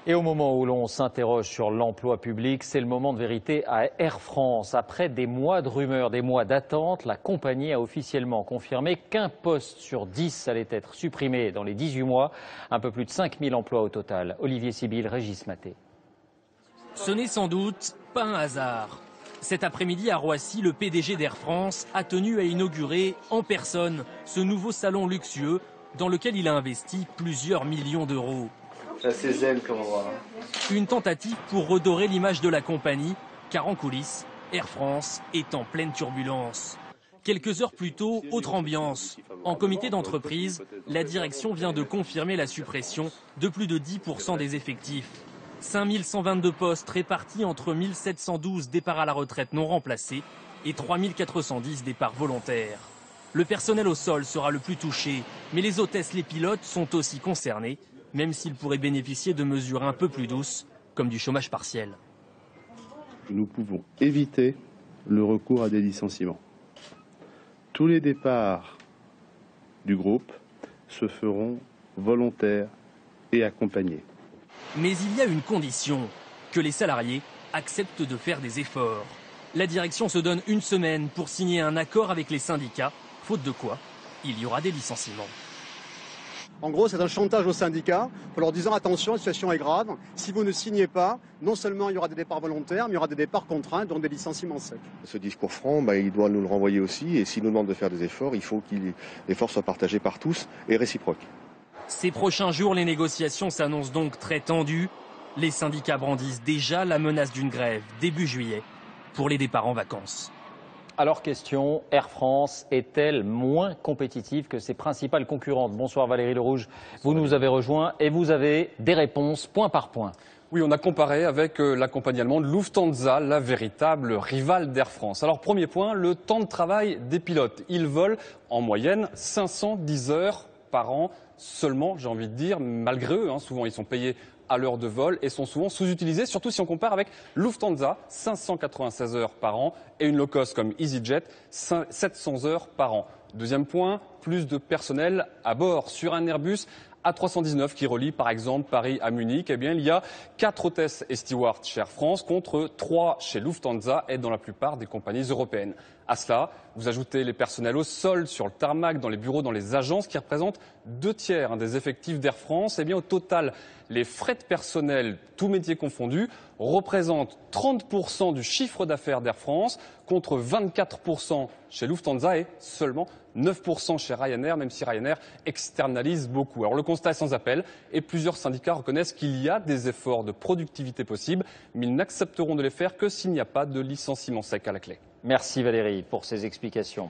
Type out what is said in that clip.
Et au moment où l'on s'interroge sur l'emploi public, c'est le moment de vérité à Air France. Après des mois de rumeurs, des mois d'attente, la compagnie a officiellement confirmé qu'un poste sur 10 allait être supprimé dans les 18 mois. Un peu plus de 5000 emplois au total. Olivier Sibyl, Régis Maté. Ce n'est sans doute pas un hasard. Cet après-midi à Roissy, le PDG d'Air France a tenu à inaugurer en personne ce nouveau salon luxueux dans lequel il a investi plusieurs millions d'euros. C'est assez zen comme on voit. Une tentative pour redorer l'image de la compagnie, car en coulisses, Air France est en pleine turbulence. Quelques heures plus tôt, autre ambiance. En comité d'entreprise, la direction vient de confirmer la suppression de plus de 10% des effectifs. 5122 postes répartis entre 1712 départs à la retraite non remplacés et 3410 départs volontaires. Le personnel au sol sera le plus touché, mais les hôtesses, les pilotes sont aussi concernés, même s'ils pourraient bénéficier de mesures un peu plus douces, comme du chômage partiel. Nous pouvons éviter le recours à des licenciements. Tous les départs du groupe se feront volontaires et accompagnés. Mais il y a une condition, que les salariés acceptent de faire des efforts. La direction se donne une semaine pour signer un accord avec les syndicats, faute de quoi, il y aura des licenciements. En gros, c'est un chantage aux syndicats pour leur disant attention, la situation est grave. Si vous ne signez pas, non seulement il y aura des départs volontaires, mais il y aura des départs contraints, donc des licenciements secs. Ce discours franc, il doit nous le renvoyer aussi. Et s'il nous demande de faire des efforts, il faut que l'effort soit partagé par tous et réciproque. Ces prochains jours, les négociations s'annoncent donc très tendues. Les syndicats brandissent déjà la menace d'une grève début juillet pour les départs en vacances. Alors question, Air France est-elle moins compétitive que ses principales concurrentes? Bonsoir Valérie Lerouge, vous nous avez rejoint et vous avez des réponses point par point. Oui, on a comparé avec la compagnie allemande Lufthansa, la véritable rivale d'Air France. Alors premier point, le temps de travail des pilotes. Ils volent en moyenne 510 heures par an seulement, j'ai envie de dire, malgré eux. Souvent ils sont payés à l'heure de vol et sont souvent sous-utilisés, surtout si on compare avec Lufthansa, 596 heures par an, et une low cost comme EasyJet, 700 heures par an. Deuxième point, plus de personnel à bord. Sur un Airbus A319 qui relie par exemple Paris à Munich, il y a 4 hôtesses et stewards chez Air France contre 3 chez Lufthansa et dans la plupart des compagnies européennes. À cela, vous ajoutez les personnels au sol, sur le tarmac, dans les bureaux, dans les agences qui représentent 2 tiers des effectifs d'Air France. Au total, les frais de personnel, tous métiers confondus, représentent 30% du chiffre d'affaires d'Air France contre 24% chez Lufthansa et seulement 9% chez Ryanair, même si Ryanair externalise beaucoup. Alors le constat est sans appel et plusieurs syndicats reconnaissent qu'il y a des efforts de productivité possibles, mais ils n'accepteront de les faire que s'il n'y a pas de licenciement sec à la clé. Merci Valérie pour ces explications.